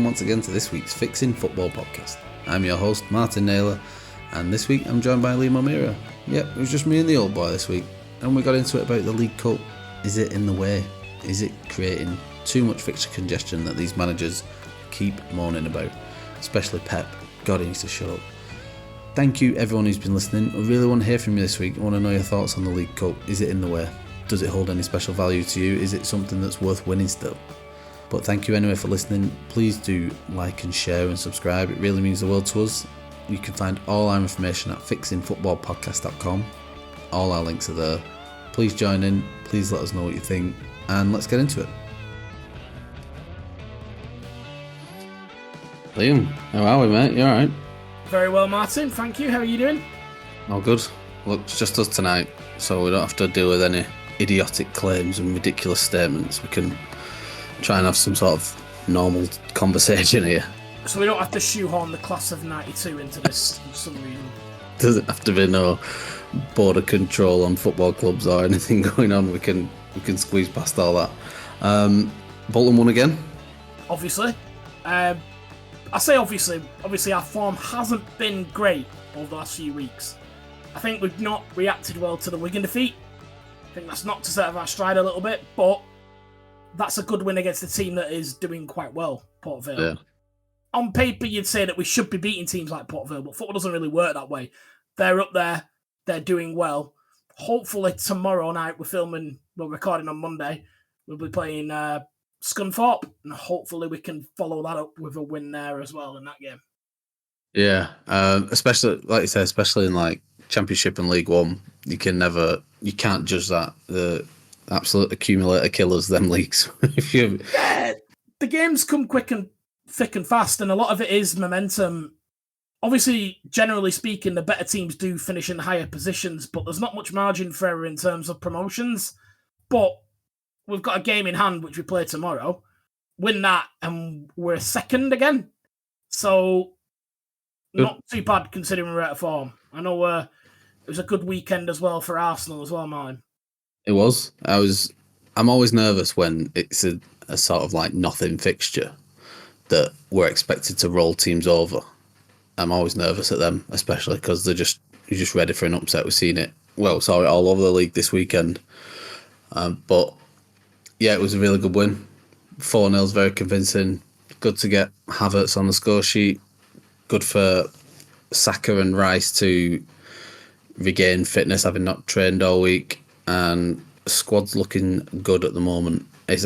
welcome once again to this week's Fixing Football podcast. I'm your host, Martin Naylor, and this week I'm joined by Liam O'Meara. Yep, it was just me and the old boy this week, and we got into it about the League Cup. Is it in the way? Is it creating too much fixture congestion that these managers keep moaning about? Especially Pep. God, he needs to shut up. Thank you everyone who's been listening. I really want to hear from you this week. I want to know your thoughts on the League Cup. Is it in the way? Does it hold any special value to you? Is it something that's worth winning still? But thank you anyway for listening. Please do like and share and subscribe. It really means the world to us. You can find all our information at fixingfootballpodcast.com. All our links are there. Please join in. Please let us know what you think. And let's get into it. Liam, how are we, mate? You alright? Very well, Martin. Thank you. How are you doing? All good. Look, it's just us tonight, so we don't have to deal with any idiotic claims and ridiculous statements. We can try and have some sort of normal conversation here. So we don't have to shoehorn the class of 92 into this for some reason. Doesn't have to be no border control on football clubs or anything going on. We can squeeze past all that. Bolton won again. Obviously. I say obviously our form hasn't been great over the last few weeks. I think we've not reacted well to the Wigan defeat. I think that's knocked us out of our stride a little bit, but that's a good win against a team that is doing quite well, Port Vale. Yeah. On paper, you'd say that we should be beating teams like Port Vale, but football doesn't really work that way. They're up there, they're doing well. Hopefully tomorrow night, we're recording on Monday, we'll be playing Scunthorpe, and hopefully we can follow that up with a win there as well in that game. Yeah, especially, like you said, especially in like Championship and League One, you can't judge that. The absolute accumulator killers, them leagues. The games come quick and thick and fast, and a lot of it is momentum. Obviously, generally speaking, the better teams do finish in higher positions, but there's not much margin for error in terms of promotions. But we've got a game in hand, which we play tomorrow. Win that, and we're second again. So, not too bad considering we're out of form. I know it was a good weekend as well for Arsenal as well, Martin. It was. I'm always nervous when it's a sort of like nothing fixture that we're expected to roll teams over. I'm always nervous at them, especially because you're just ready for an upset. We've seen it. Well, sorry, all over the league this weekend. But yeah, it was a really good win. 4-0's very convincing. Good to get Havertz on the score sheet. Good for Saka and Rice to regain fitness, having not trained all week. And the squad's looking good at the moment. It's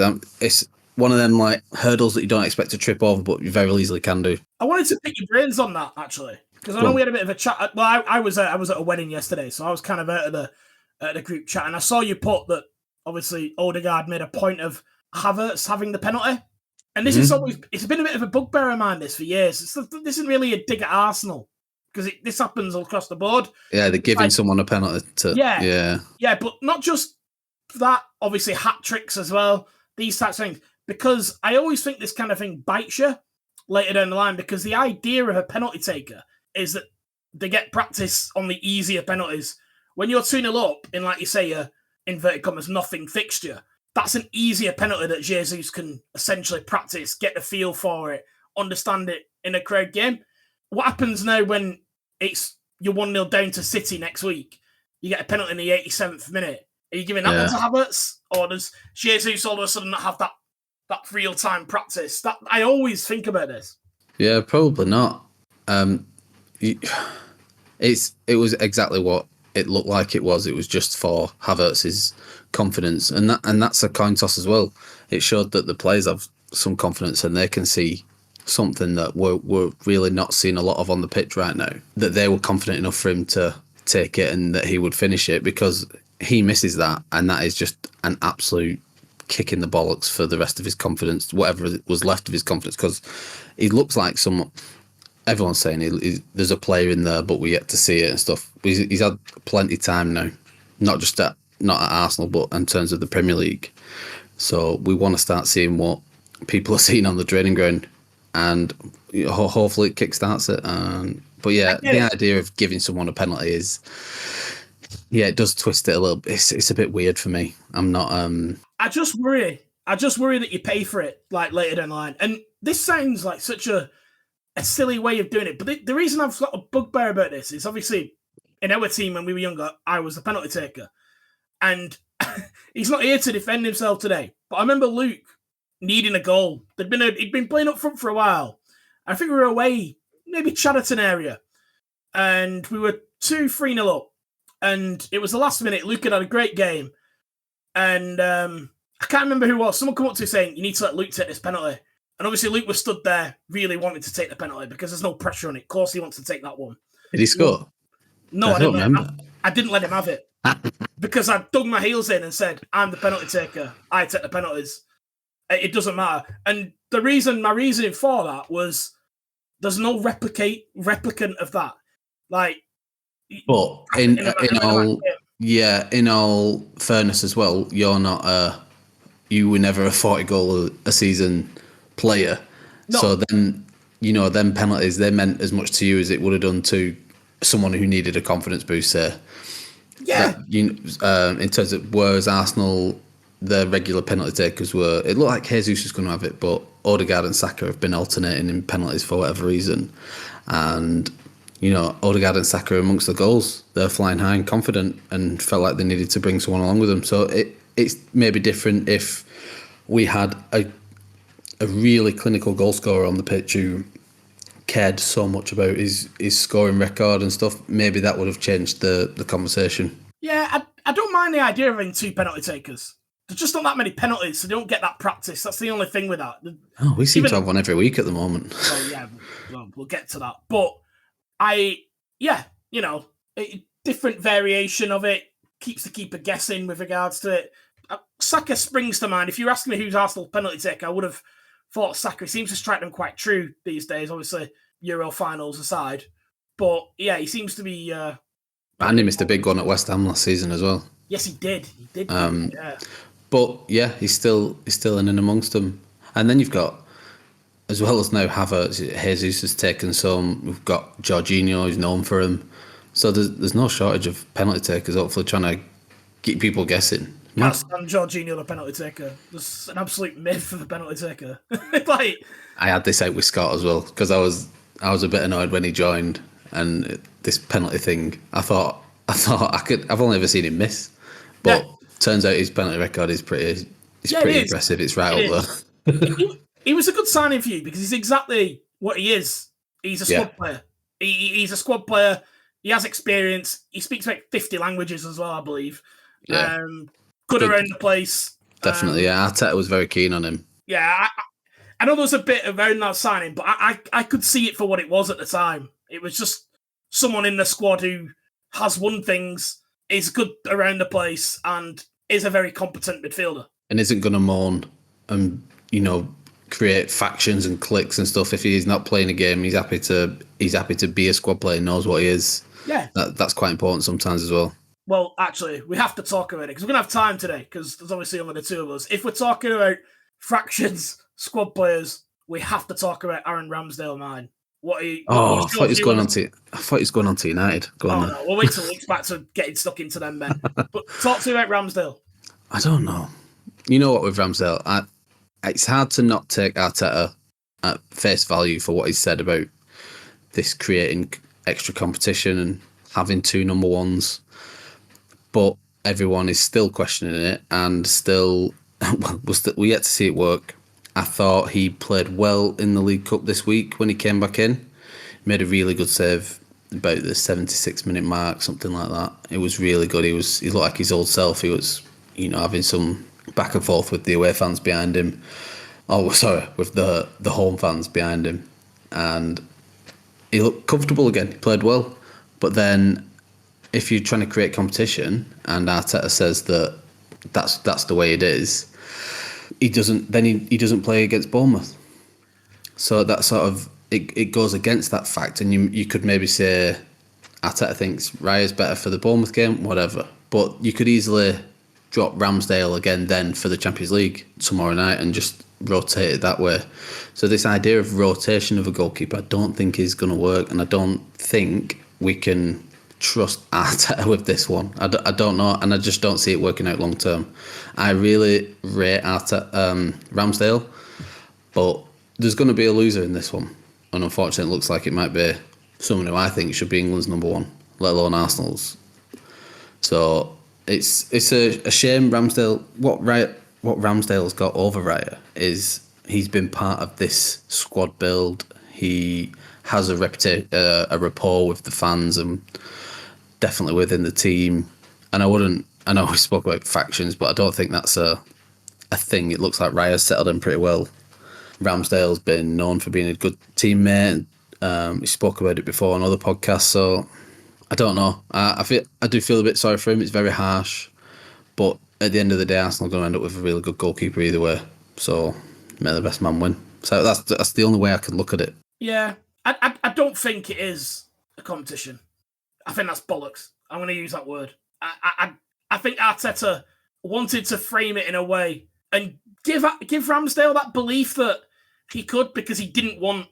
one of them like hurdles that you don't expect to trip over, but you very easily can do. I wanted to pick your brains on that actually, because I know we had a bit of a chat. Well, I was at a wedding yesterday, so I was kind of out of the group chat, and I saw you put that. Obviously, Odegaard made a point of Havertz having the penalty, and this is always it's been a bit of a bugbear of mine this for years. This isn't really a dig at Arsenal because this happens across the board. Yeah, they're giving someone a penalty. Yeah, but not just that. Obviously, hat tricks as well. These types of things, because I always think this kind of thing bites you later down the line. Because the idea of a penalty taker is that they get practice on the easier penalties. When you're 2-0 up in, like you say, a inverted commas, nothing fixture, that's an easier penalty that Jesus can essentially practice, get the feel for it, understand it in a crowd game. What happens now when you're 1-0 down to City next week? You get a penalty in the 87th minute. Are you giving that one to Havertz? Or does Jesus all of a sudden not have that real-time practice? That I always think about this. Yeah, probably not. It was exactly what it looked like it was. It was just for Havertz's confidence, and that's a coin toss as well. It showed that the players have some confidence and they can see something that we're really not seeing a lot of on the pitch right now. That they were confident enough for him to take it and that he would finish it, because he misses that, and that is just an absolute kick in the bollocks for the rest of his confidence, whatever was left of his confidence, because he looks like someone. Everyone's saying there's a player in there, but we yet to see it and stuff. He's had plenty of time now, not at Arsenal, but in terms of the Premier League. So we want to start seeing what people are seeing on the training ground, and hopefully it kickstarts it. But yeah, the idea of giving someone a penalty is, it does twist it a little bit. It's a bit weird for me. I'm not. I just worry that you pay for it like later down the line, and this sounds like such a silly way of doing it. But the reason I've got a bugbear about this is obviously in our team when we were younger, I was the penalty taker. And he's not here to defend himself today. But I remember Luke needing a goal. He'd been playing up front for a while. I think we were away, maybe Chatterton area. And we were 2-3-0 up. And it was the last minute. Luke had a great game. And I can't remember who it was. Someone come up to me saying, you need to let Luke take this penalty. And obviously Luke was stood there really wanting to take the penalty because there's no pressure on it. Of course he wants to take that one. Did he score? No, I didn't let him have it. Because I dug my heels in and said, I'm the penalty taker. I take the penalties. It doesn't matter. And my reasoning for that was there's no replicant of that. Like, but in all fairness as well, you're not you were never a 40 goal a season player. No. So then, them penalties, they meant as much to you as it would have done to someone who needed a confidence boost there. Yeah. In terms of whereas Arsenal, the regular penalty takers it looked like Jesus was going to have it, but Odegaard and Saka have been alternating in penalties for whatever reason. And, Odegaard and Saka are amongst the goals. They're flying high and confident and felt like they needed to bring someone along with them. So it's maybe different if we had a really clinical goal scorer on the pitch who cared so much about his scoring record and stuff. Maybe that would have changed the conversation. Yeah, I don't mind the idea of having 2 penalty takers. There's just not that many penalties, so they don't get that practice. That's the only thing with that. Oh, we seem to have one every week at the moment. Well, yeah, we'll get to that. But different variation of it keeps the keeper guessing with regards to it. Saka springs to mind. If you're asking me who's Arsenal penalty taker, I would have thought Saka. He seems to strike them quite true these days, obviously, Euro finals aside. But yeah, he seems to be... and he missed a big one at West Ham last season as well. Yes, he did. Yeah. But yeah, he's still in and amongst them. And then you've got, as well as now Havertz, Jesus has taken some. We've got Jorginho, who's known for him. So there's no shortage of penalty takers, hopefully trying to keep people guessing. Can't stand Jorginho, the penalty taker. There's an absolute myth of the penalty taker. I had this out with Scott as well, because I was a bit annoyed when he joined, and this penalty thing, I thought I've only ever seen him miss. But turns out his penalty record is pretty impressive. It's right up there. He was a good signing for you because he's exactly what he is. He's a squad player. He's a squad player. He has experience. He speaks like 50 languages as well, I believe. Yeah. Good around the place. Definitely, Arteta was very keen on him. Yeah, I know there was a bit around that signing, but I could see it for what it was at the time. It was just someone in the squad who has won things, is good around the place, and is a very competent midfielder. And isn't going to moan and, create factions and cliques and stuff. If he's not playing a game, he's happy to be a squad player, knows what he is. Yeah. That's quite important sometimes as well. Well, actually, we have to talk about it because we're going to have time today because there's obviously only the 2 of us. If we're talking about fractions, squad players, we have to talk about Aaron Ramsdale, man. I thought he was going on to United. Go on. No, we'll wait till Luke's back to getting stuck into them, men. But talk to me about Ramsdale. I don't know. You know what, with Ramsdale, it's hard to not take Arteta at face value for what he said about this creating extra competition and having 2 number ones. But everyone is still questioning it and still, we're yet to see it work. I thought he played well in the League Cup this week when he came back in. He made a really good save about the 76-minute mark, something like that. It was really good. He looked like his old self. He was, having some back and forth with the away fans behind him. Oh, sorry, with the home fans behind him. And he looked comfortable again. He played well. But then if you're trying to create competition and Arteta says that's the way it is, he doesn't play against Bournemouth. So that sort of it goes against that fact, and you could maybe say Arteta thinks Raya's better for the Bournemouth game, whatever. But you could easily drop Ramsdale again then for the Champions League tomorrow night and just rotate it that way. So this idea of rotation of a goalkeeper I don't think is going to work, and I don't think we can trust Arteta with this one. I don't know, and I just don't see it working out long term. I really rate Ramsdale, but there's going to be a loser in this one. And unfortunately, it looks like it might be someone who I think should be England's number one, let alone Arsenal's. So it's a shame Ramsdale. What Ramsdale's got over Raya is he's been part of this squad build. He has a rapport with the fans and definitely within the team. And I know we spoke about factions, but I don't think that's a thing. It looks like Raya's settled in pretty well. Ramsdale's been known for being a good teammate. We spoke about it before on other podcasts, so I don't know. I do feel a bit sorry for him. It's very harsh, but at the end of the day, Arsenal are going to end up with a really good goalkeeper either way. So may the best man win. So that's the only way I can look at it. Yeah, I don't think it is a competition. I think that's bollocks. I'm going to use that word. I think Arteta wanted to frame it in a way and give Ramsdale that belief that he could, because he didn't want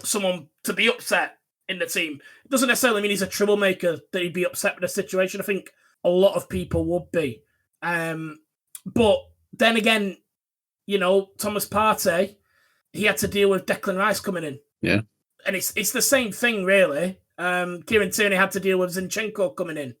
someone to be upset in the team. It doesn't necessarily mean he's a troublemaker that he'd be upset with the situation. I think a lot of people would be. But then again, Thomas Partey, he had to deal with Declan Rice coming in. Yeah. And it's the same thing, really. Kieran Tierney had to deal with Zinchenko coming in.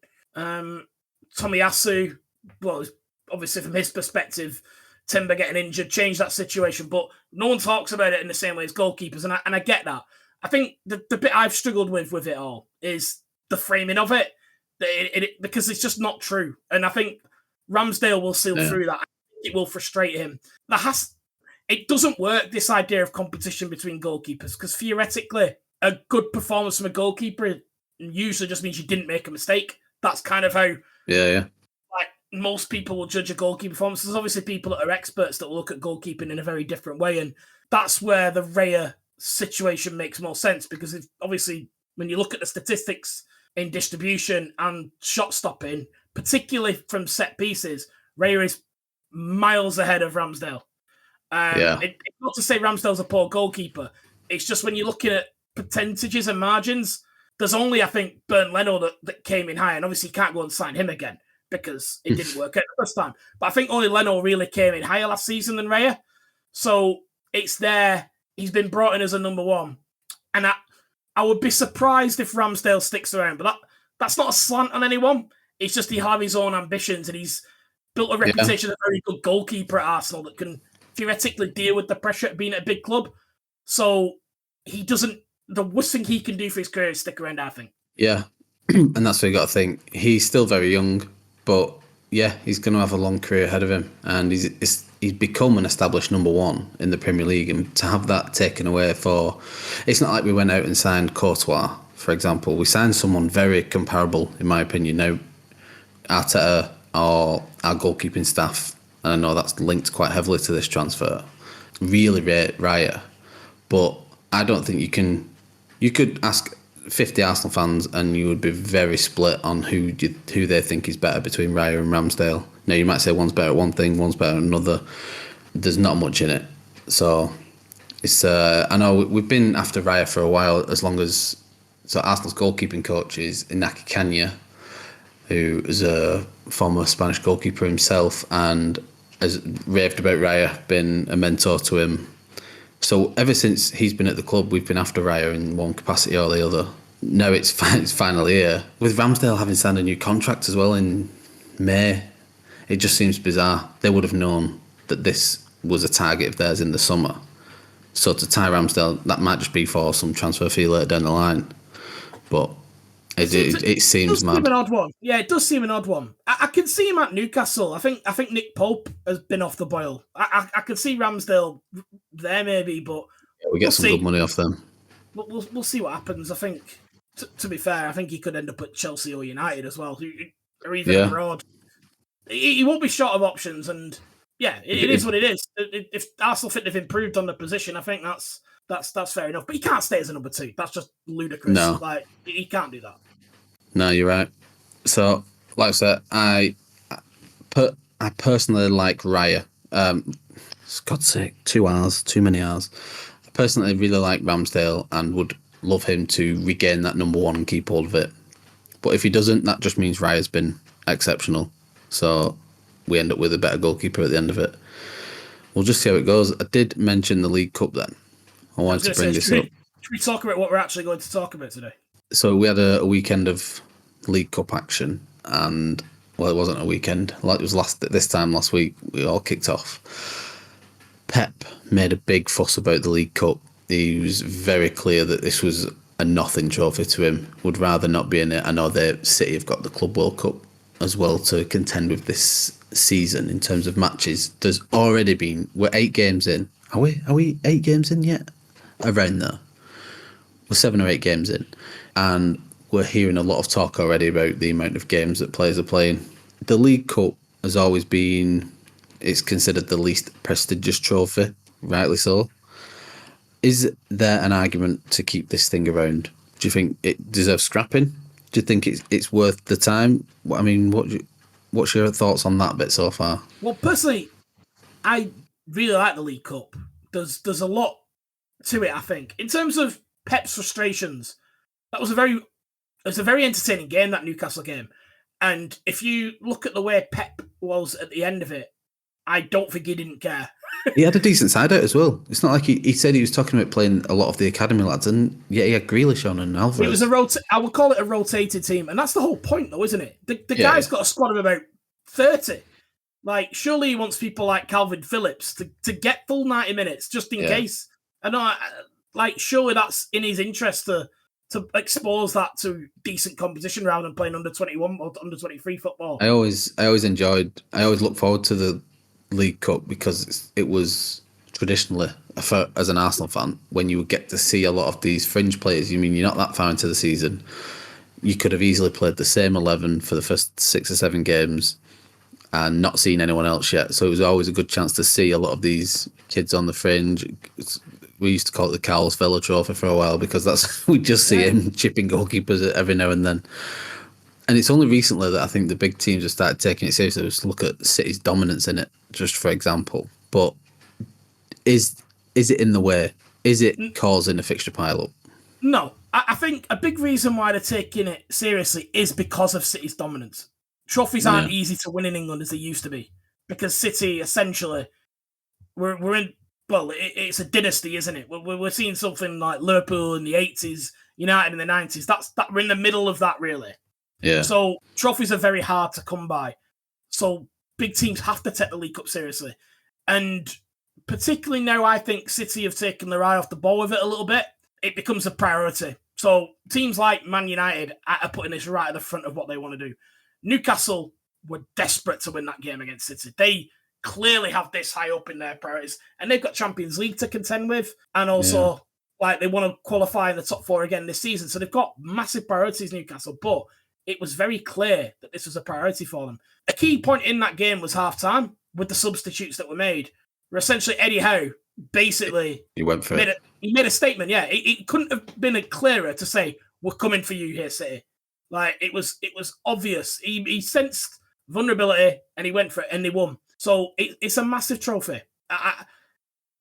Tomiyasu, well, obviously from his perspective, Timber getting injured changed that situation, but no one talks about it in the same way as goalkeepers, and I get that. I think the bit I've struggled with it all is the framing of it, because it's just not true. And I think Ramsdale will seal through that. It will frustrate him. It doesn't work, this idea of competition between goalkeepers, because theoretically, a good performance from a goalkeeper usually just means you didn't make a mistake. That's kind of how like most people will judge a goalkeeper performance. There's obviously people that are experts that will look at goalkeeping in a very different way, and that's where the Raya situation makes more sense, because obviously when you look at the statistics in distribution and shot stopping, particularly from set pieces, Raya is miles ahead of Ramsdale. It's not to say Ramsdale's a poor goalkeeper. It's just when you're looking at percentages and margins, there's only, I think, Bernd Leno that came in high, and obviously you can't go and sign him again because it didn't work out the first time. But I think only Leno really came in higher last season than Raya. So it's there. He's been brought in as a number one. And I would be surprised if Ramsdale sticks around. But that's not a slant on anyone. It's just he has his own ambitions, and he's built a reputation as a very good goalkeeper at Arsenal that can theoretically deal with the pressure of being at a big club. So he doesn't. The worst thing he can do for his career is stick around, I think. Yeah. And that's what you got to think. He's still very young, but he's going to have a long career ahead of him. And he's become an established number one in the Premier League. And to have that taken away it's not like we went out and signed Courtois, for example. We signed someone very comparable, in my opinion. Now, Arteta or our goalkeeping staff, and I know that's linked quite heavily to this transfer, really rate Raya. But I don't think you could ask 50 Arsenal fans and you would be very split on who they think is better between Raya and Ramsdale. Now, you might say one's better at one thing, one's better at another. There's not much in it. So it's I know we've been after Raya for a while, so Arsenal's goalkeeping coach is Inaki Kanya, who is a former Spanish goalkeeper himself and has raved about Raya, been a mentor to him. So ever since he's been at the club, we've been after Raya in one capacity or the other. Now it's finally here. With Ramsdale having signed a new contract as well in May, it just seems bizarre. They would have known that this was a target of theirs in the summer. So to tie Ramsdale, that might just be for some transfer fee later down the line. But it seems mad. Seem an odd one. Yeah, it does seem an odd one. I can see him at Newcastle. I think Nick Pope has been off the boil. I could see Ramsdale there maybe, but we get some good money off them. We'll see what happens. I think, to be fair, I think he could end up at Chelsea or United as well, or even abroad. He won't be short of options, and it is what it is. If Arsenal think they've improved on the position, I think that's fair enough. But he can't stay as a number two. That's just ludicrous. No. Like, he can't do that. No, you're right. So, like I said, I personally like Raya. For God's sake, 2 hours, too many hours. I personally really like Ramsdale and would love him to regain that number one and keep hold of it. But if he doesn't, that just means Raya's been exceptional. So we end up with a better goalkeeper at the end of it. we'll just see how it goes. I did mention the League Cup then. I wanted to bring this up. Should we talk about what we're actually going to talk about today? So we had a weekend of League Cup action, and well, it wasn't a weekend. Like it was this time last week, we all kicked off. Pep made a big fuss about the League Cup. He was very clear that this was a nothing trophy to him. Would rather not be in it. I know that City have got the Club World Cup as well to contend with this season in terms of matches. There's already been, we're 8 games in. Are we 8 games in yet? Around there. We're 7 or 8 games in, and we're hearing a lot of talk already about the amount of games that players are playing. The League Cup has always been, it's considered the least prestigious trophy, rightly so. Is there an argument to keep this thing around? Do you think it deserves scrapping? Do you think it's worth the time? I mean, what's your thoughts on that bit so far? Well, personally, I really like the League Cup. There's a lot to it, I think. In terms of Pep's frustrations, it was a very entertaining game, that Newcastle game. And if you look at the way Pep was at the end of it, I don't think he didn't care. He had a decent side out as well. It's not like he said he was talking about playing a lot of the academy lads, and yet he had Grealish on and Alvarez. It was I would call it a rotated team, and that's the whole point, though, isn't it? The guy's got a squad of about 30. Like, surely he wants people like Calvin Phillips to get full 90 minutes just in case. I know, like, surely that's in his interest to expose that to decent competition rather than playing under 21 or under 23 football. I always look forward to the League Cup because it was traditionally, as an Arsenal fan, when you would get to see a lot of these fringe players. You mean you're not that far into the season, you could have easily played the same 11 for the first 6 or 7 games and not seen anyone else yet. So it was always a good chance to see a lot of these kids on the fringe. We used to call it the Carlos Vela Trophy for a while because we just see him chipping goalkeepers every now and then. And it's only recently that I think the big teams have started taking it seriously. Just look at City's dominance in it, just for example. But is it in the way? Is it causing a fixture pile-up? No. I think a big reason why they're taking it seriously is because of City's dominance. Trophies aren't easy to win in England as they used to be, because City, essentially, we're in, well, it's a dynasty, isn't it? We're seeing something like Liverpool in the 80s, United in the 90s. We're in the middle of that, really. Yeah. So trophies are very hard to come by. So big teams have to take the League Cup seriously. And particularly now, I think City have taken their eye off the ball with it a little bit. It becomes a priority. So teams like Man United are putting this right at the front of what they want to do. Newcastle were desperate to win that game against City. They clearly have this high up in their priorities. And they've got Champions League to contend with. And also, like, they want to qualify in the top 4 again this season. So they've got massive priorities, Newcastle. But it was very clear that this was a priority for them. A key point in that game was half-time with the substitutes that were made, where essentially Eddie Howe basically he went for it. He made a statement, It couldn't have been clearer to say, we're coming for you here, City. Like, it was obvious. He sensed vulnerability and he went for it and they won. So it's a massive trophy.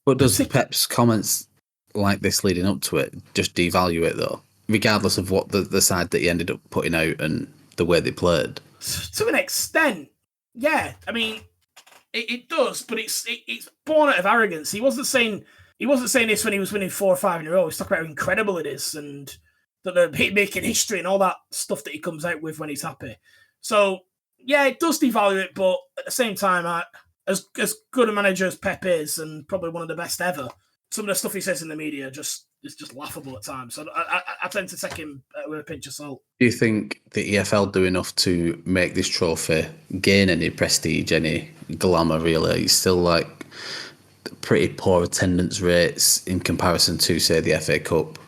But does Pep's comments like this leading up to it just devalue it, though? Regardless of what the side that he ended up putting out and the way they played? To an extent, yeah. I mean, it does, but it's born out of arrogance. He wasn't saying this when he was winning 4 or 5 in a row. He's talking about how incredible it is and that they're making history and all that stuff that he comes out with when he's happy. So, yeah, it does devalue it, but at the same time, as good a manager as Pep is, and probably one of the best ever, some of the stuff he says in the media is just laughable at times. So I tend to take him with a pinch of salt. Do you think the EFL do enough to make this trophy gain any prestige, any glamour, really? It's still like pretty poor attendance rates in comparison to, say, the FA Cup,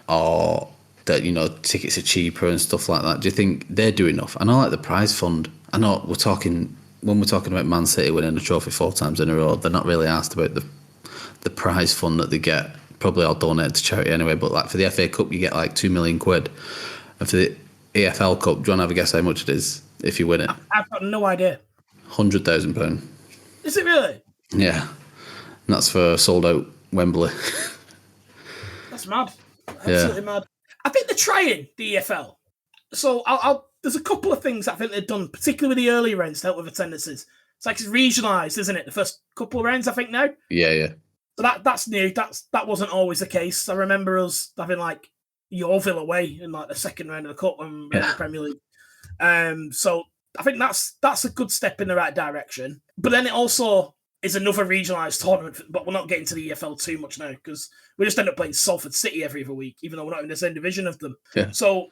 or that, tickets are cheaper and stuff like that. Do you think they do enough? I know, like, the prize fund, I know when we're talking about Man City winning a trophy 4 times in a row, they're not really asked about the prize fund that they get. Probably all donated to charity anyway, but like for the FA Cup you get like £2 million, and for the EFL Cup, do you want to have a guess how much it is if you win it? I've got no idea. £100,000. Is it really? Yeah, and that's for sold out Wembley. That's mad. Absolutely mad. I think they're trying, the EFL. So there's a couple of things I think they've done, particularly with the early rounds to help with attendances. It's like it's regionalised, isn't it? The first couple of rounds, I think now. Yeah. So that's new. That wasn't always the case. I remember us having like Yeovil away in like the second round of the cup when we were in the Premier League. So I think that's a good step in the right direction. But then it also is another regionalised tournament. But we're not getting to the EFL too much now because we just end up playing Salford City every other week, even though we're not in the same division of them. Yeah. So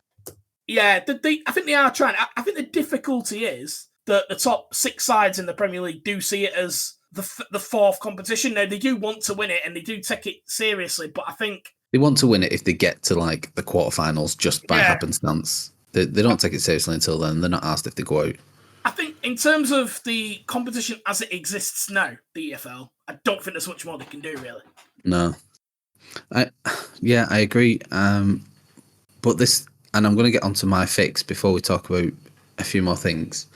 yeah, I think they are trying. I think the difficulty is that the top 6 sides in the Premier League do see it as the fourth competition. Now, they do want to win it and they do take it seriously, but I think... They want to win it if they get to, like, the quarterfinals just by happenstance. They don't take it seriously until then. They're not asked if they go out. I think in terms of the competition as it exists now, the EFL, I don't think there's much more they can do, really. No. I agree. But this... And I'm going to get onto my fix before we talk about a few more things.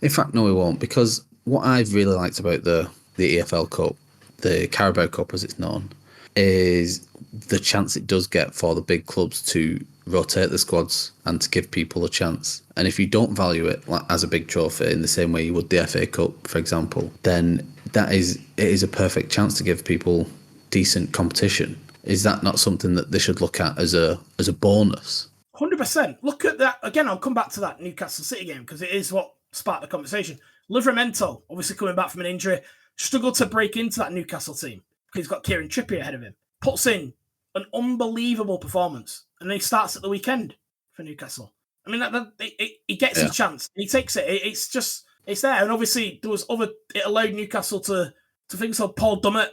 In fact, no, we won't, because what I've really liked about the EFL Cup, the Carabao Cup as it's known, is the chance it does get for the big clubs to rotate the squads and to give people a chance. And if you don't value it as a big trophy in the same way you would the FA Cup, for example, then it is a perfect chance to give people decent competition. Is that not something that they should look at as a bonus? 100%. Look at that. Again, I'll come back to that Newcastle City game because it is what sparked the conversation. Livramento, obviously coming back from an injury, struggled to break into that Newcastle team because he's got Kieran Trippier ahead of him. Puts in an unbelievable performance and then he starts at the weekend for Newcastle. I mean, he gets his chance. He takes it. It's there. And obviously, it allowed Newcastle to think so. Paul Dummett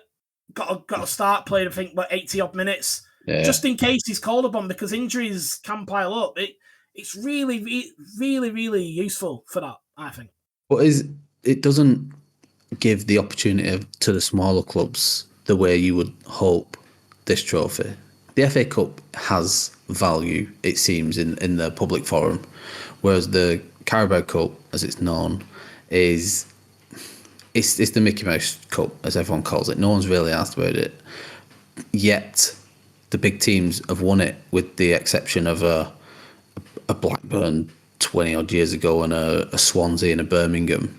got a start, played, I think, about 80 odd minutes. Yeah. Just in case he's called upon because injuries can pile up. It's really, really, really useful for that, I think. But it doesn't give the opportunity to the smaller clubs the way you would hope this trophy. The FA Cup has value, it seems, in the public forum, whereas the Carabao Cup, as it's known, it's the Mickey Mouse Cup, as everyone calls it. No one's really asked about it. Yet the big teams have won it, with the exception of a Blackburn 20 odd years ago and a Swansea and a Birmingham.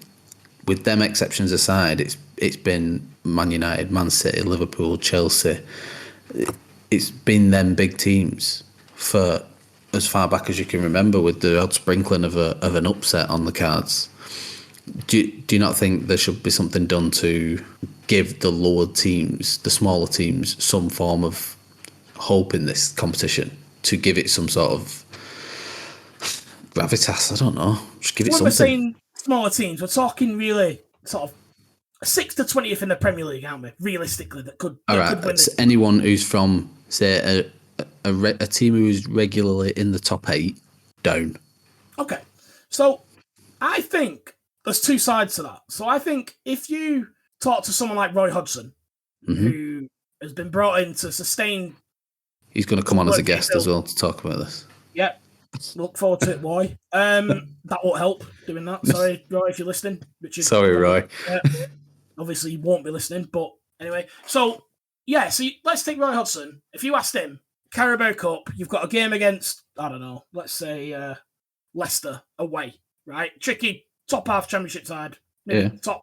With them exceptions aside, it's been Man United, Man City, Liverpool, Chelsea. It's been them big teams for as far back as you can remember, with the odd sprinkling of an upset on the cards. Do you not think there should be something done to give the lower teams, the smaller teams, some form of hope in this competition, to give it some sort of gravitas? I don't know. Just give it something. When we're saying smaller teams, we're talking really sort of 6th to 20th in the Premier League, aren't we? Realistically, that could win this. Anyone who's from, say, a team who is regularly in the top 8 down. Okay. So I think there's two sides to that. So I think if you talk to someone like Roy Hodgson, who has been brought in to sustain... He's going to come on as a guest as well to talk about this. Yep. Look forward to it, Roy. That won't help doing that. Sorry, Roy, if you're listening. Richard, sorry, Roy. Obviously, you won't be listening, but anyway. So, yeah, let's take Roy Hodgson. If you asked him, Carabao Cup, you've got a game against, I don't know, let's say Leicester away, right? Tricky, top half championship side. Maybe top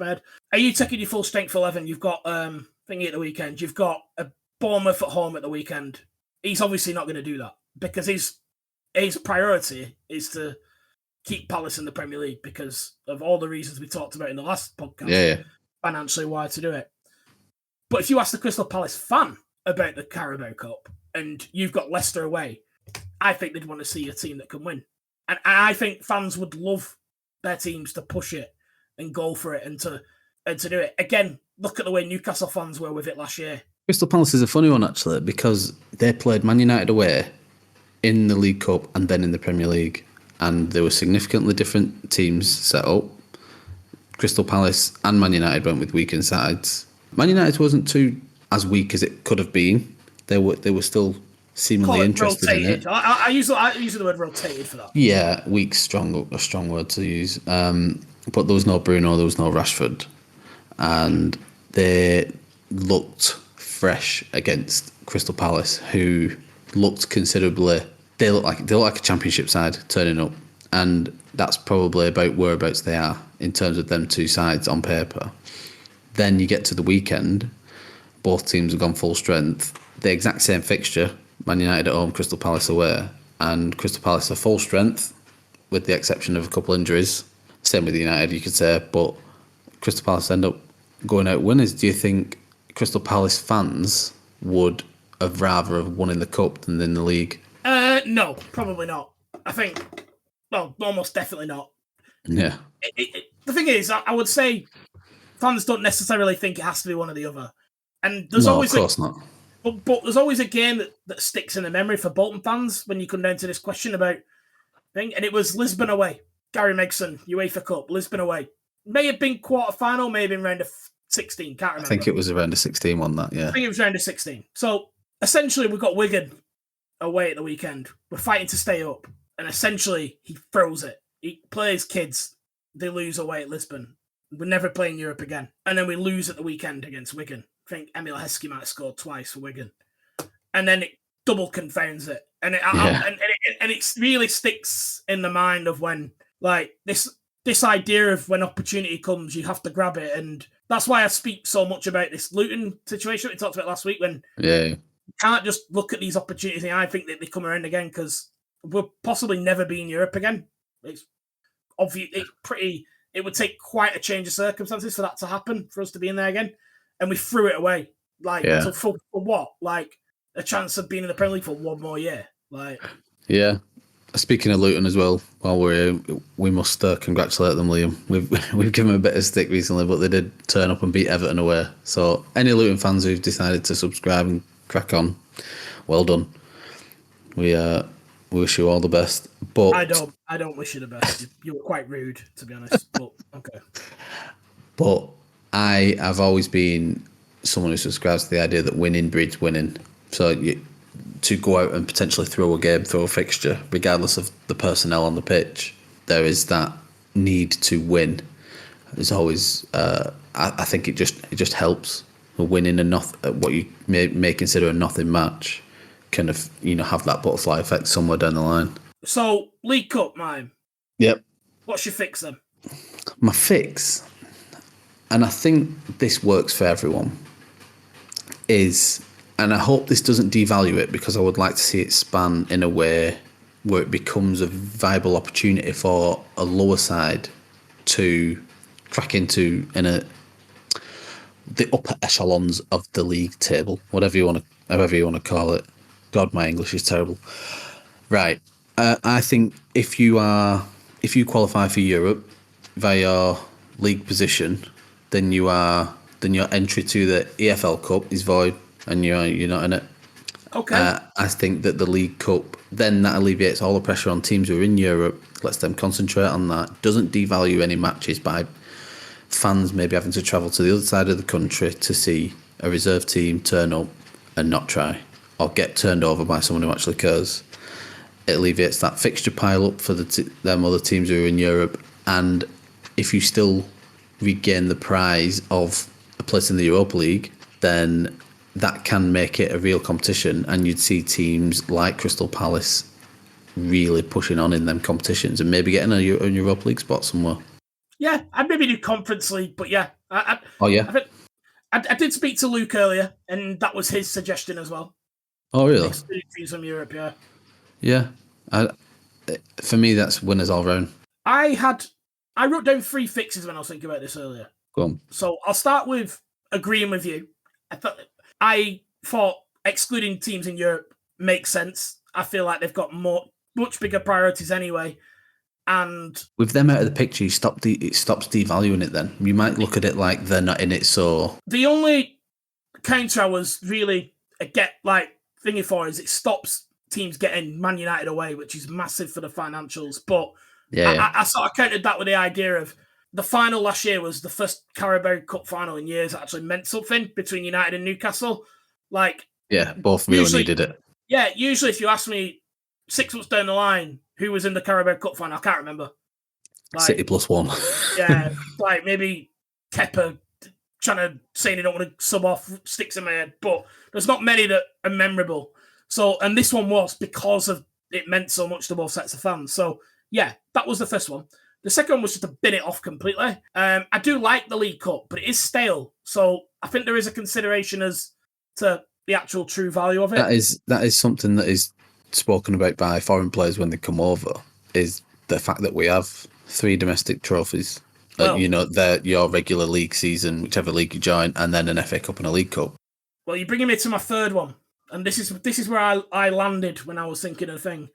head. Are you taking your full strength 11? You've got thingy at the weekend. You've got a Bournemouth at home at the weekend. He's obviously not going to do that because his priority is to keep Palace in the Premier League because of all the reasons we talked about in the last podcast. Financially, why to do it. But if you ask the Crystal Palace fan about the Carabao Cup and you've got Leicester away, I think they'd want to see a team that can win. And I think fans would love their teams to push it and go for it and to do it. Again, look at the way Newcastle fans were with it last year. Crystal Palace is a funny one, actually, because they played Man United away in the League Cup and then in the Premier League, and there were significantly different teams set up. Crystal Palace and Man United went with weakened sides. Man United wasn't too as weak as it could have been. They were still seemingly interested rotated. in it. I use the word rotated for that. Yeah, weak's a strong word to use. But there was no Bruno, there was no Rashford, and they looked fresh against Crystal Palace, who looked considerably. They look like a championship side turning up, and that's probably about whereabouts they are in terms of them two sides on paper. Then you get to the weekend, both teams have gone full strength. The exact same fixture, Man United at home, Crystal Palace away, and Crystal Palace are full strength, with the exception of a couple injuries. Same with United, you could say, but Crystal Palace end up going out winners. Do you think Crystal Palace fans would have rather have won in the cup than in the league? No, probably not. I think, well, almost definitely not. Yeah. The thing is, I would say fans don't necessarily think it has to be one or the other. And there's always of course not. But there's always a game that sticks in the memory for Bolton fans when you come down to this question about thing, and it was Lisbon away. Gary Megson, UEFA Cup, Lisbon away. May have been quarter-final, may have been round of 16, can't remember. I think it was around a 16 one, that, yeah. I think it was round of 16. So, essentially, we've got Wigan away at the weekend. We're fighting to stay up, and essentially, he throws it. He plays kids. They lose away at Lisbon. We're never playing Europe again. And then we lose at the weekend against Wigan. I think Emil Heskey might have scored twice for Wigan. And then it double confounds it. And it really sticks in the mind of when, like, this idea of when opportunity comes, you have to grab it. And that's why I speak so much about this Luton situation we talked about last week, when you can't just look at these opportunities and I think that they come around again, because we'll possibly never be in Europe again. It's obvious. It would take quite a change of circumstances for that to happen, for us to be in there again. And we threw it away. So for what? Like, a chance of being in the Premier League for one more year. Like, yeah. Speaking of Luton as well, while we're here, we must congratulate them, Liam. We've given them a bit of stick recently, but they did turn up and beat Everton away. So any Luton fans who've decided to subscribe and crack on, well done. We wish you all the best. But I don't wish you the best. You were quite rude, to be honest. But okay. But I have always been someone who subscribes to the idea that winning breeds winning. So to go out and potentially throw a fixture, regardless of the personnel on the pitch, there is that need to win. There's always, I think it just helps. Winning what you may consider a nothing match, kind of, have that butterfly effect somewhere down the line. So, League Cup, mine. Yep. What's your fix then? My fix, and I think this works for everyone, is, and I hope this doesn't devalue it, because I would like to see it span in a way where it becomes a viable opportunity for a lower side to crack into the upper echelons of the league table, however you want to call it. God, my English is terrible. Right. I think if you qualify for Europe via league position, then your entry to the EFL Cup is void, and you're not in it. Okay. I think that the League Cup, then that alleviates all the pressure on teams who are in Europe, lets them concentrate on that, doesn't devalue any matches by fans maybe having to travel to the other side of the country to see a reserve team turn up and not try, or get turned over by someone who actually cares. It alleviates that fixture pile up for them other teams who are in Europe, and if you still regain the prize of a place in the Europa League, then that can make it a real competition, and you'd see teams like Crystal Palace really pushing on in them competitions and maybe getting a Europa League spot somewhere. Yeah, I'd maybe do Conference League, but yeah. I did speak to Luke earlier, and that was his suggestion as well. Oh, really? Teams from Europe, yeah. Yeah. For me, that's winners all round. I wrote down 3 fixes when I was thinking about this earlier. Go on. So I'll start with agreeing with you. I thought excluding teams in Europe makes sense. I feel like they've got much bigger priorities anyway. And with them out of the picture, it stops devaluing it then. You might look at it like they're not in it, so... The only counter I was really thinking for is it stops teams getting Man United away, which is massive for the financials. But I sort of countered that with the idea of the final last year was the first Carabao Cup final in years that actually meant something between United and Newcastle. Both really needed it. Yeah, usually if you ask me 6 months down the line who was in the Carabao Cup final, I can't remember. City +1. Yeah, maybe Kepa saying they don't want to sub off sticks in my head, but there's not many that are memorable. So, and this one was because of it meant so much to both sets of fans. So Yeah, that was the first one. The second one was just to bin it off completely. I do like the League Cup, but it is stale. So I think there is a consideration as to the actual true value of it. That is something that is spoken about by foreign players when they come over, is the fact that we have 3 domestic trophies. Well, they're your regular league season, whichever league you join, and then an FA Cup and a League Cup. Well, you're bringing me to my third one. And this is where I landed when I was thinking of the thing.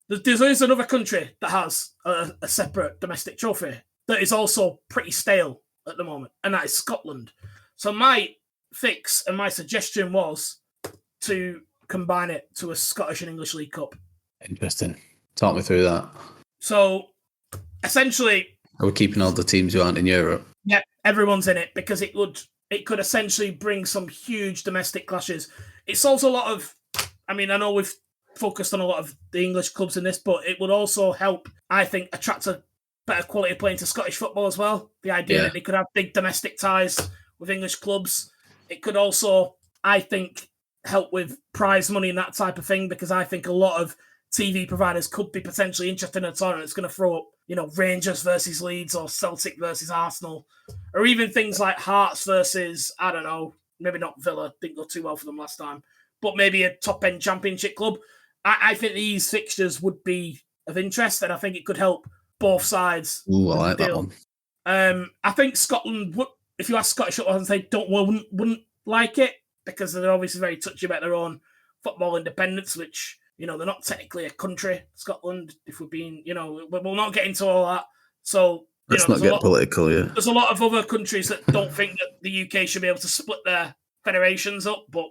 There's another country that has a separate domestic trophy that is also pretty stale at the moment, and that is Scotland. So my fix and my suggestion was to combine it to a Scottish and English League Cup. Interesting. Talk me through that. So essentially, are we keeping all the teams who aren't in Europe? Yeah, everyone's in it because it could essentially bring some huge domestic clashes. It solves a lot of. I mean, I know we've focused on a lot of the English clubs in this, but it would also help, I think, attract a better quality of play into Scottish football as well. The idea that they could have big domestic ties with English clubs. It could also, I think, help with prize money and that type of thing, because I think a lot of TV providers could be potentially interested in a tournament that's going to throw up, Rangers versus Leeds or Celtic versus Arsenal, or even things like Hearts versus, I don't know, maybe not Villa, didn't go too well for them last time, but maybe a top-end championship club. I think these fixtures would be of interest, and I think it could help both sides. Ooh, I like that one. I think Scotland would, if you ask Scottish football, they wouldn't like it, because they're obviously very touchy about their own football independence, which, they're not technically a country, Scotland, if we're being, we'll not get into all that. So, let's not get political, yeah. There's a lot of other countries that don't think that the UK should be able to split their federations up, but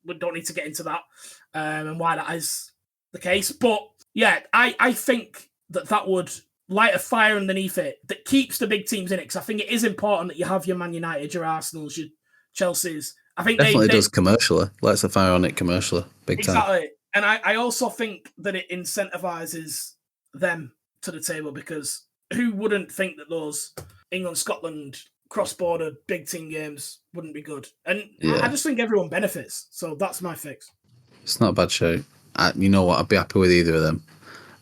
we don't need to get into that and why that is the case. But yeah, I think that would light a fire underneath it that keeps the big teams in it, because I think it is important that you have your Man United, your Arsenals, your Chelseas. I think definitely does commercially. Lights a fire on it commercially, big time. Exactly. And I also think that it incentivizes them to the table, because who wouldn't think that those England-Scotland cross-border big team games wouldn't be good? And I just think everyone benefits. So that's my fix. It's not a bad show. You know what? I'd be happy with either of them.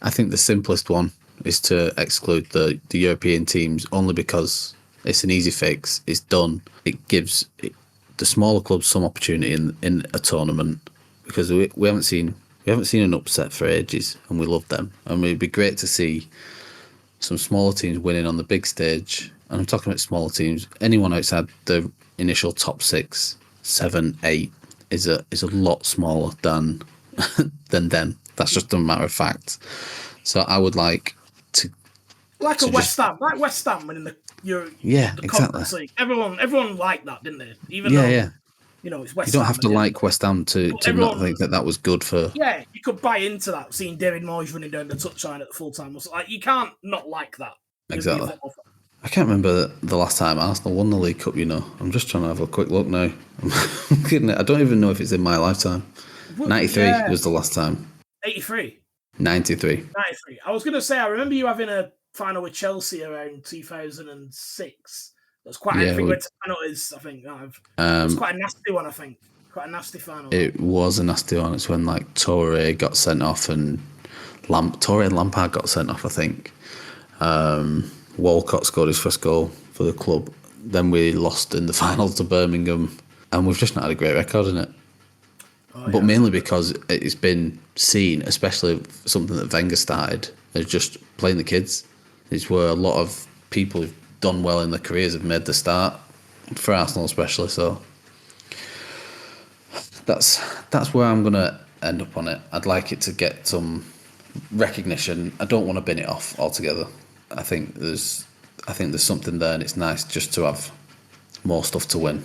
I think the simplest one is to exclude the European teams, only because it's an easy fix. It's done. It gives the smaller clubs some opportunity in a tournament, because we haven't seen an upset for ages, and we love them. And it'd be great to see some smaller teams winning on the big stage. And I'm talking about smaller teams. Anyone outside the initial top 6, 7, 8 is a lot smaller than them. That's just a matter of fact. So I would like to West Ham winning the Euro. Yeah, the exactly. League. Everyone liked that, didn't they? Even though it's West Ham. You don't have to like West Ham to not think that was good for. Yeah, you could buy into that, seeing David Moyes running down the touchline at the full time. Like, you can't not like that. Exactly. I can't remember the last time Arsenal won the League Cup, I'm just trying to have a quick look now. I'm kidding. I don't even know if it's in my lifetime. 93 was the last time. 83? 93. 93. I was going to say, I remember you having a final with Chelsea around 2006. It was quite I think went to penalties, I think. It was quite a nasty one, I think. Quite a nasty final. It was a nasty one. It's when Toure got sent off and Toure and Lampard got sent off, I think. Walcott scored his first goal for the club. Then we lost in the final to Birmingham, and we've just not had a great record in it. But mainly because it's been seen, especially something that Wenger started, as just playing the kids. It's where a lot of people who've done well in their careers have made the start, for Arsenal especially. So that's where I'm going to end up on it. I'd like it to get some recognition. I don't want to bin it off altogether. I think there's something there, and it's nice just to have more stuff to win.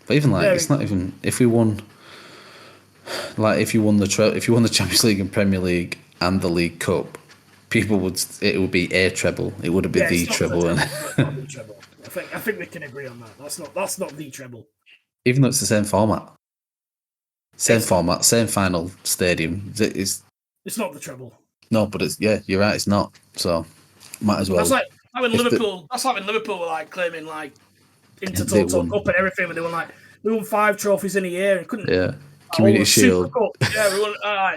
But even it's not even if we won. If you won the Champions League and Premier League and the League Cup, it would be a treble. It wouldn't be the treble. I think we can agree on that. That's not the treble. Even though it's the same format, same final stadium. It's not the treble. No, but you're right. It's not. So might as well. That's like when Liverpool. That's like when Liverpool were claiming Intertoto Cup and everything, when they won 5 trophies in a year and couldn't. Yeah. Community Shield. Super Cup. Yeah, we won.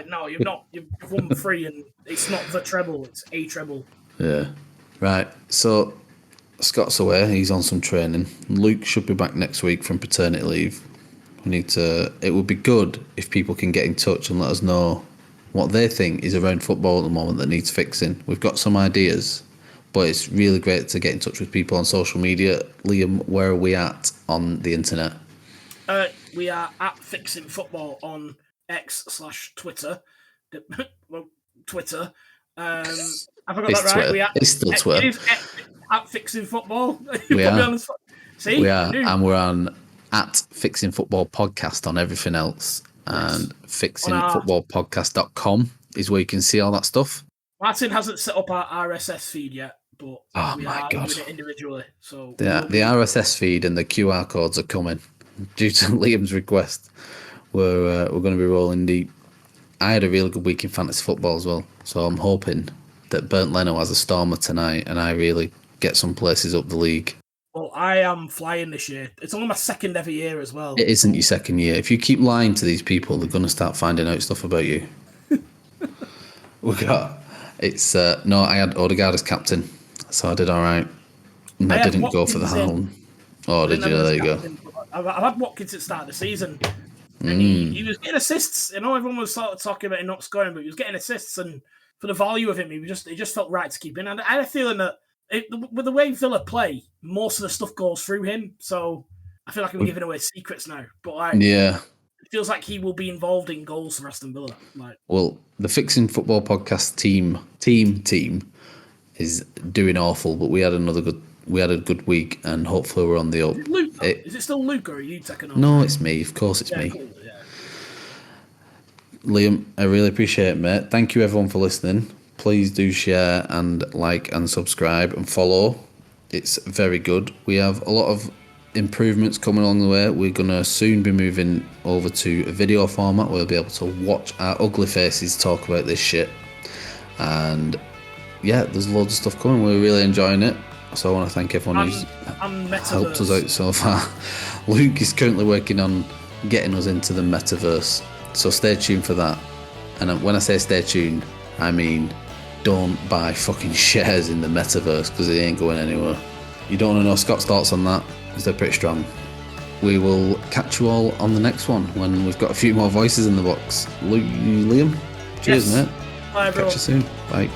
No, you've not. You've won 3, and it's not the treble. It's a treble. Yeah. Right. So Scott's away. He's on some training. Luke should be back next week from paternity leave. We need to. It would be good if people can get in touch and let us know what they think is around football at the moment that needs fixing. We've got some ideas, but it's really great to get in touch with people on social media. Liam, where are we at on the internet? We are at Fixing Football on X/Twitter. Well, Twitter. I forgot It's that right. Twitter. We are, It's still Twitter. It is at Fixing Football. We are. See, We are, and we're on at Fixing Football Podcast on everything else, and fixingfootballpodcast.com is where you can see all that stuff. Martin hasn't set up our RSS feed yet, but Oh we my are God. doing it individually. So The RSS feed and the QR codes are coming due to Liam's request. We're going to be rolling deep. I had a really good week in fantasy football as well, so I'm hoping that Bernd Leno has a stormer tonight and I really get some places up the league. Well, I am flying this year. It's only my second ever year as well. It isn't your second year. If you keep lying to these people, they're going to start finding out stuff about you. I had Odegaard as captain, so I did all right. And I didn't go for the Haaland. Oh, did you? There you go. I've had Watkins at the start of the season, and he was getting assists. Everyone was sort of talking about him not scoring, but he was getting assists, and for the value of him, it just felt right to keep in. And I had a feeling that with the way Villa play, most of the stuff goes through him. So I feel like I'm giving away secrets now. But yeah, it feels like he will be involved in goals for Aston Villa. Well, the Fixing Football Podcast team is doing awful, but we had a good week, and hopefully we're on the up. Is it still Luke, or are you taking over? No, it's me. Of course, it's me. Cool, yeah. Liam, I really appreciate it, mate. Thank you, everyone, for listening. Please do share and like and subscribe and follow. It's very good. We have a lot of improvements coming along the way. We're going to soon be moving over to a video format where we'll be able to watch our ugly faces talk about this shit. And yeah, there's loads of stuff coming. We're really enjoying it. So I want to thank everyone who's helped us out so far. Luke is currently working on getting us into the metaverse. So stay tuned for that. And when I say stay tuned, I mean don't buy fucking shares in the metaverse because it ain't going anywhere. You don't want to know Scott's thoughts on that because they're pretty strong. We will catch you all on the next one when we've got a few more voices in the box. Liam, cheers, mate. Bye, everyone. Catch you soon. Bye.